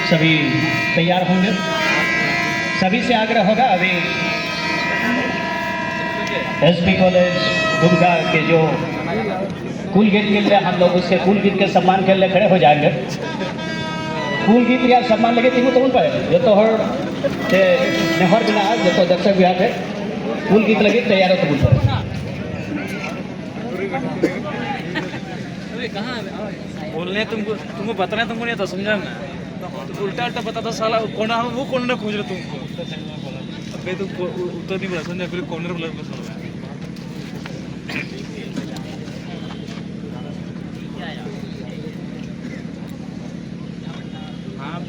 सभी तैयार होंगे। सभी से आग्रह होगा, अभी एसपी कॉलेज दुमका के जो कुल गीत के लिए हम लोग उसके कुल गीत के सम्मान के लिए खड़े हो जाएंगे। कुल गीत या सम्मान लगे तीनों तो उन पर जो तो हर नेहर बिना जो तो दर्शक विभाग है कुल गीत लगे तैयार हो तो उन बोलने तुमको बताना तुमको नहीं आता, समझा ना? तो उल्टा उल्टा बताता साला कौन वो कौन ना खोज रहे तुमको। अबे तुम उत्तर नहीं बोला, समझा? फिर कॉर्नर बोला बस। हाँ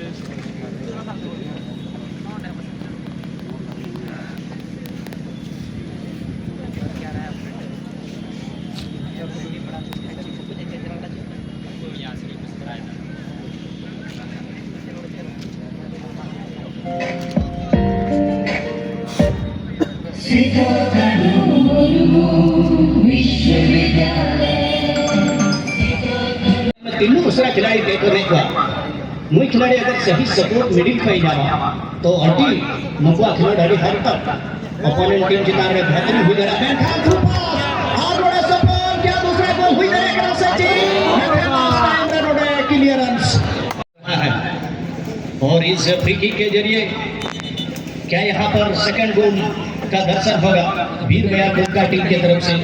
तीनों दूसरा खिलाड़ी देखो मुई खिलाड़ी अगर सही सपोर्ट मिडिल पे जावा तो अटी मकुआ खिलाड़ी हर तक अपोनेंट टीम जिताने में बेहतरीन हुई जरा और बड़ा सपोर्ट क्या दूसरा गोल हुई जरा एकदम सचिन क्लियरेंस। और इस फ्री किक के जरिए क्या यहाँ पर सेकंड गोल का दर्शन होगा वीर गया दुमका टीम की तरफ से।